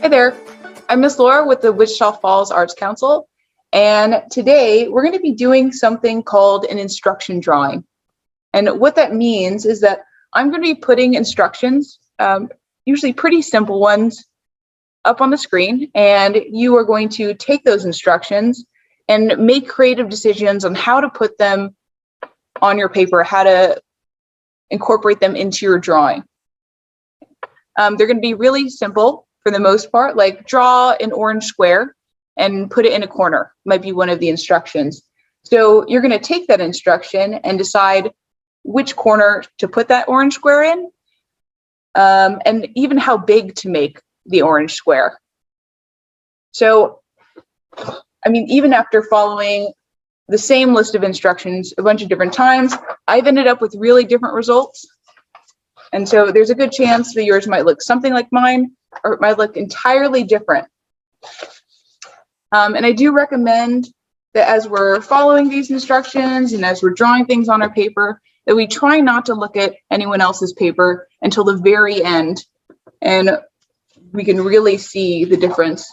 Hi there, I'm Miss Laura with the Wichita Falls Arts Council, and today we're going to be doing something called an instruction drawing. And what that means is that I'm going to be putting instructions, usually pretty simple ones, up on the screen, and you are going to take those instructions and make creative decisions on how to put them on your paper, how to incorporate them into your drawing. They're going to be really simple for the most part, like draw an orange square and put it in a corner, might be one of the instructions. So you're going to take that instruction and decide which corner to put that orange square in, and even how big to make the orange square. So, I mean, even after following the same list of instructions a bunch of different times, I've ended up with really different results. And so there's a good chance that yours might look something like mine, or it might look entirely different. And I do recommend that as we're following these instructions and as we're drawing things on our paper, that we try not to look at anyone else's paper until the very end, and we can really see the difference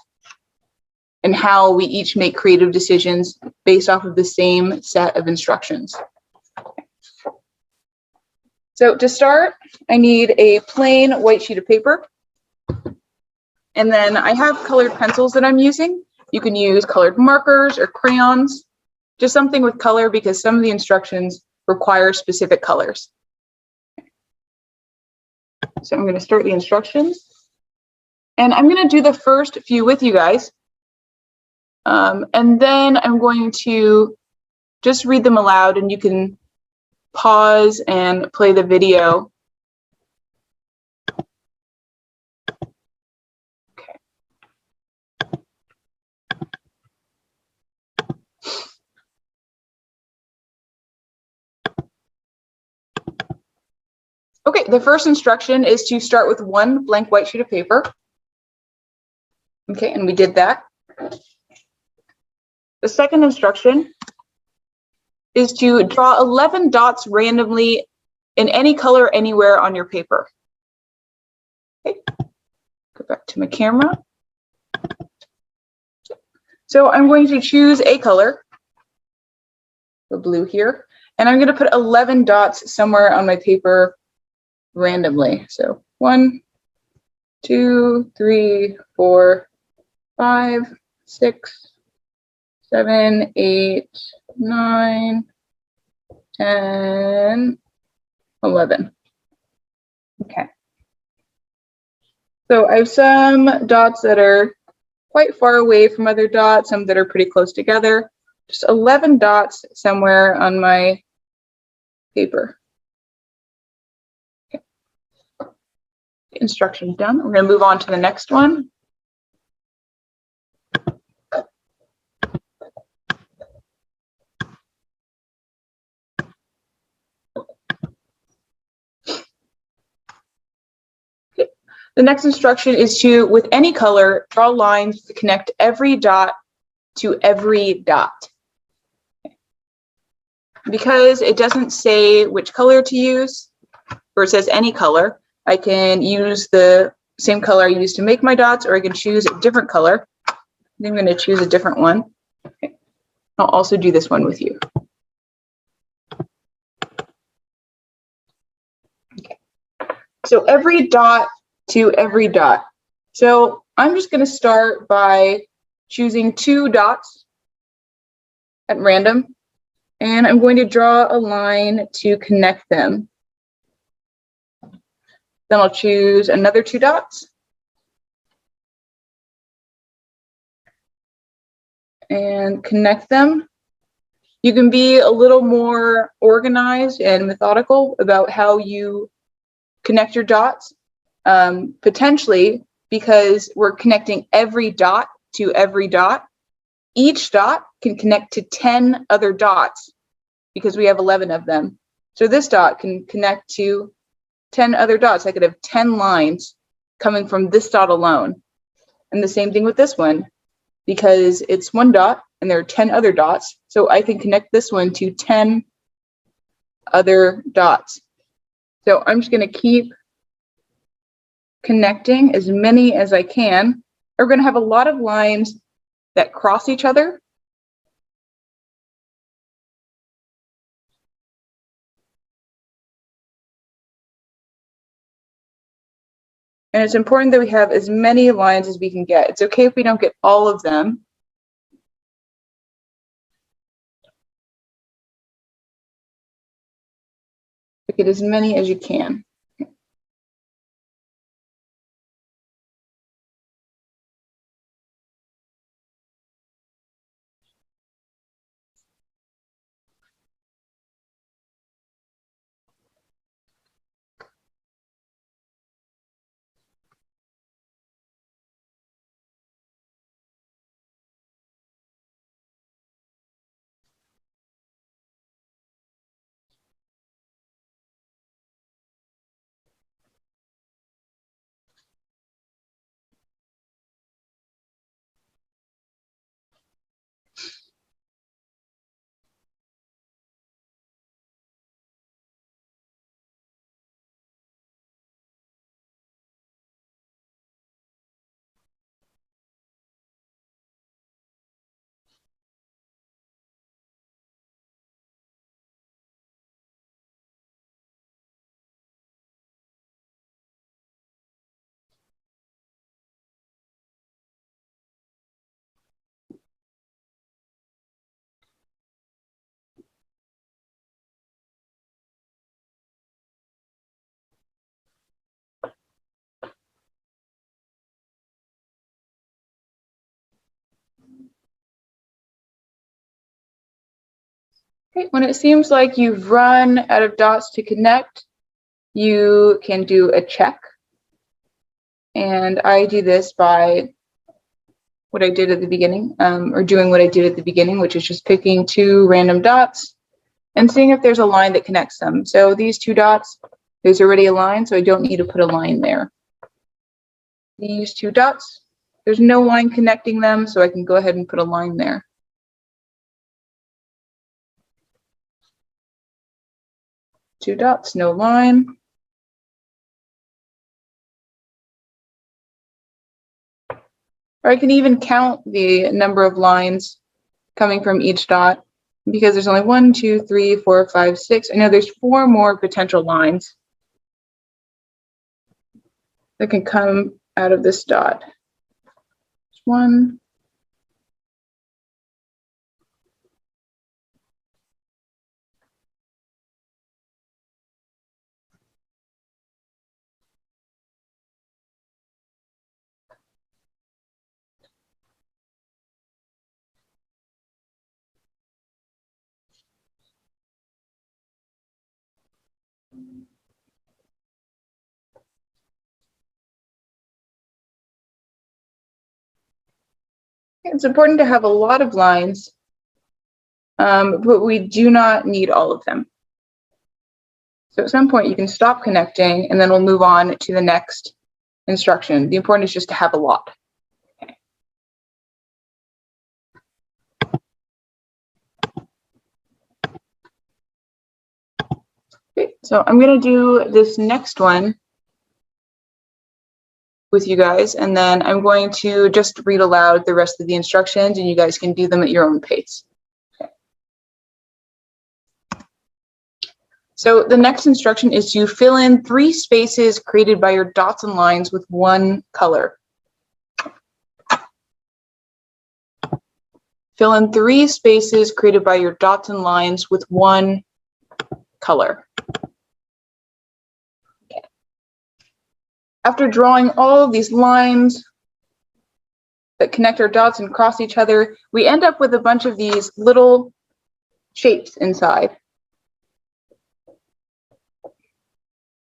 in how we each make creative decisions based off of the same set of instructions. So to start, I need a plain white sheet of paper. And then I have colored pencils that I'm using. You can use colored markers or crayons, just something with color, because some of the instructions require specific colors. So I'm going to start the instructions. And I'm going to do the first few with you guys. And then I'm going to just read them aloud, and you can pause and play the video. Okay. Okay, the first instruction is to start with one blank white sheet of paper. Okay, and we did that. The second instruction is to draw 11 dots randomly in any color anywhere on your paper. Okay, go back to my camera. So I'm going to choose a color, the blue here, and I'm going to put 11 dots somewhere on my paper randomly. So 1, 2, 3, 4, 5, 6, 7, 8, 9, 10, 11. Okay. So I have some dots that are quite far away from other dots, some that are pretty close together. Just 11 dots somewhere on my paper. Okay. Instructions done. We're going to move on to the next one. The next instruction is to, with any color, draw lines to connect every dot to every dot. Because it doesn't say which color to use, or it says any color, I can use the same color I used to make my dots, or I can choose a different color. I think I'm going to choose a different one. Okay. I'll also do this one with you. Okay. So every dot to every dot. So I'm just going to start by choosing 2 dots at random, and I'm going to draw a line to connect them. Then I'll choose another 2 dots and connect them. You can be a little more organized and methodical about how you connect your dots. Potentially, because we're connecting every dot to every dot, each dot can connect to 10 other dots because we have 11 of them. So this dot can connect to 10 other dots. I could have 10 lines coming from this dot alone. And the same thing with this one, because it's 1 dot and there are 10 other dots. So I can connect this one to 10 other dots. So I'm just going to keep connecting as many as I can are going to have a lot of lines that cross each other. And it's important that we have as many lines as we can get. It's okay if we don't get all of them. But get as many as you can. Okay, when it seems like you've run out of dots to connect, you can do a check. And I do this by what I did at the beginning, or doing what I did at the beginning, which is just picking two random dots and seeing if there's a line that connects them. So these two dots, there's already a line, so I don't need to put a line there. These two dots, there's no line connecting them, so I can go ahead and put a line there. Two dots, no line. Or I can even count the number of lines coming from each dot, because there's only 1, 2, 3, 4, 5, 6. I know there's 4 more potential lines that can come out of this dot. 1. It's important to have a lot of lines, but we do not need all of them. So at some point you can stop connecting and then we'll move on to the next instruction. The important is just to have a lot. Okay, so I'm going to do this next one with you guys, and then I'm going to just read aloud the rest of the instructions and you guys can do them at your own pace. Okay. So the next instruction is to fill in 3 spaces created by your dots and lines with one color. Fill in 3 spaces created by your dots and lines with one color. Okay. After drawing all of these lines that connect our dots and cross each other, we end up with a bunch of these little shapes inside,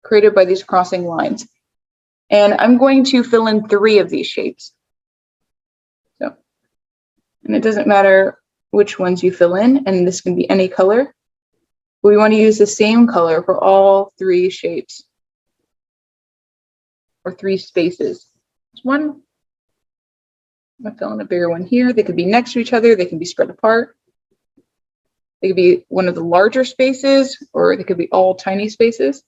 created by these crossing lines. And I'm going to fill in 3 of these shapes. So, and it doesn't matter which ones you fill in, and this can be any color. We want to use the same color for all 3 shapes, or 3 spaces. There's one. I'm going to fill in a bigger one here. They could be next to each other. They can be spread apart. They could be one of the larger spaces, or they could be all tiny spaces.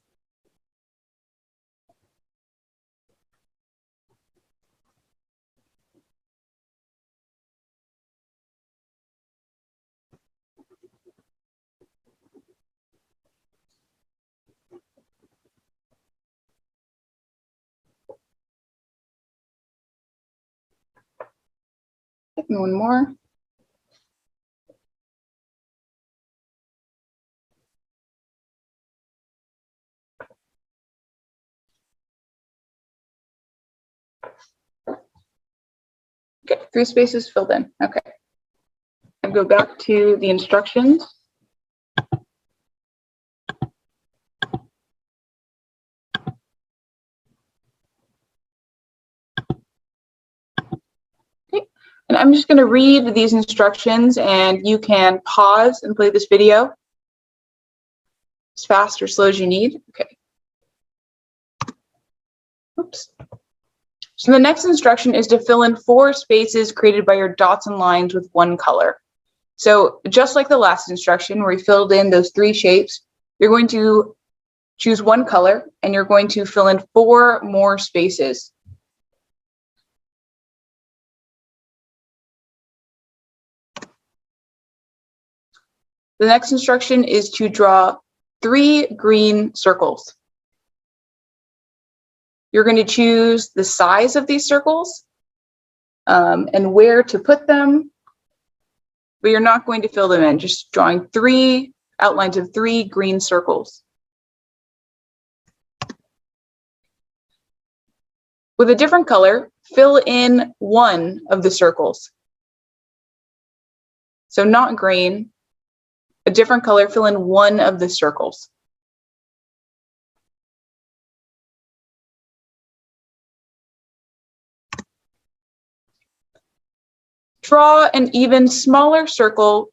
and one more. Okay, 3 spaces filled in. Okay. And go back to the instructions. Okay. And I'm just going to read these instructions, and you can pause and play this video as fast or slow as you need. Okay. Oops. So the next instruction is to fill in 4 spaces created by your dots and lines with one color. So just like the last instruction where we filled in those 3 shapes, you're going to choose one color and you're going to fill in 4 more spaces. The next instruction is to draw 3 green circles. You're going to choose the size of these circles and where to put them, but you're not going to fill them in, just drawing 3 outlines of 3 green circles. With a different color, fill in one of the circles. So not green, a different color, fill in one of the circles. Draw an even smaller circle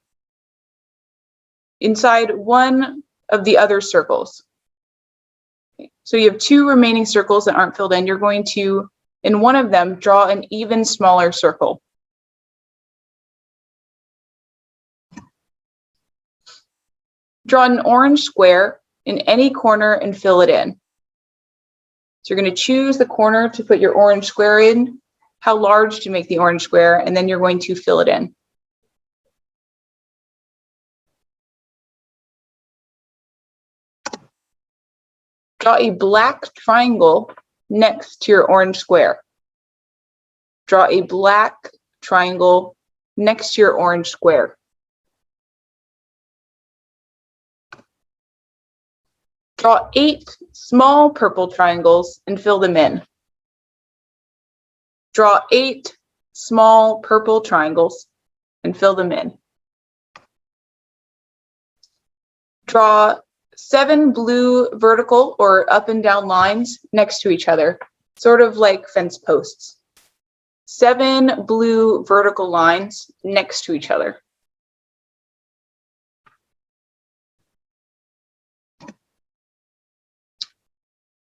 inside one of the other circles. So you have 2 remaining circles that aren't filled in. You're going to, in one of them, draw an even smaller circle. Draw an orange square in any corner and fill it in. So you're going to choose the corner to put your orange square in, how large to make the orange square, and then you're going to fill it in. Draw a black triangle next to your orange square. Draw a black triangle next to your orange square. Draw 8 small purple triangles and fill them in. Draw 8 small purple triangles and fill them in. Draw 7 blue vertical or up and down lines next to each other, sort of like fence posts. 7 blue vertical lines next to each other.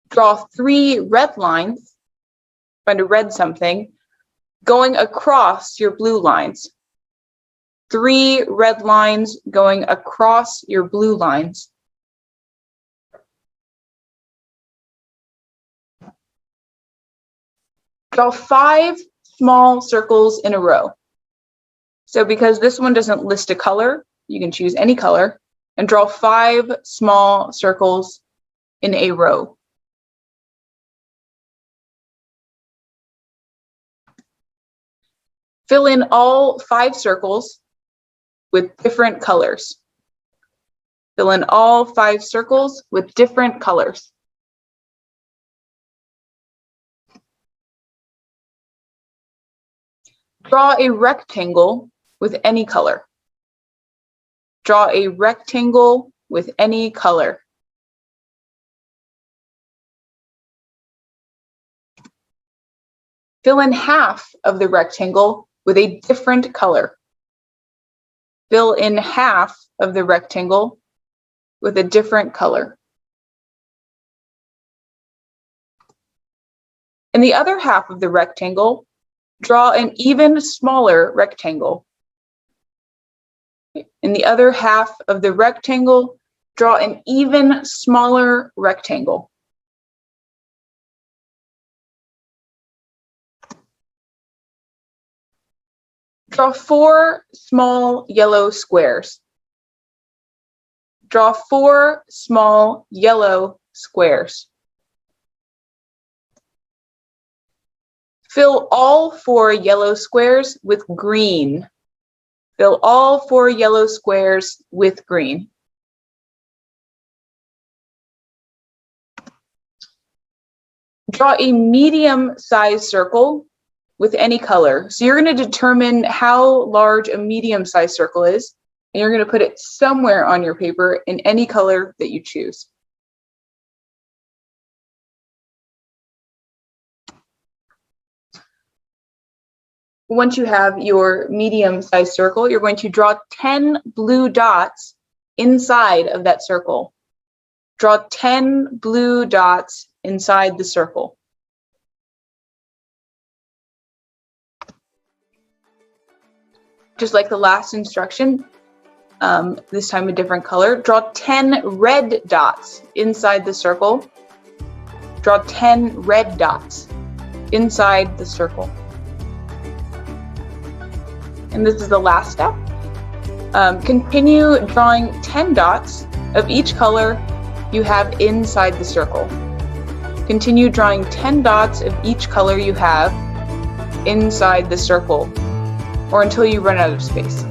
Draw 3 red lines, trying to red something, going across your blue lines. 3 red lines going across your blue lines. Draw 5 small circles in a row. So because this one doesn't list a color, you can choose any color and draw 5 small circles in a row. Fill in all 5 circles with different colors. Fill in all 5 circles with different colors. Draw a rectangle with any color. Draw a rectangle with any color. Fill in half of the rectangle with a different color. Fill in half of the rectangle with a different color. In the other half of the rectangle, draw an even smaller rectangle. In the other half of the rectangle, draw an even smaller rectangle. Draw 4 small yellow squares. Draw 4 small yellow squares. Fill all 4 yellow squares with green. Fill all 4 yellow squares with green. Draw a medium-sized circle with any color. So you're going to determine how large a medium-sized circle is, and you're going to put it somewhere on your paper in any color that you choose. Once you have your medium-sized circle, you're going to draw 10 blue dots inside of that circle. Draw 10 blue dots inside the circle. Just like the last instruction, this time a different color. Draw 10 red dots inside the circle. Draw 10 red dots inside the circle. And this is the last step. Continue drawing 10 dots of each color you have inside the circle. Continue drawing 10 dots of each color you have inside the circle, or until you run out of space.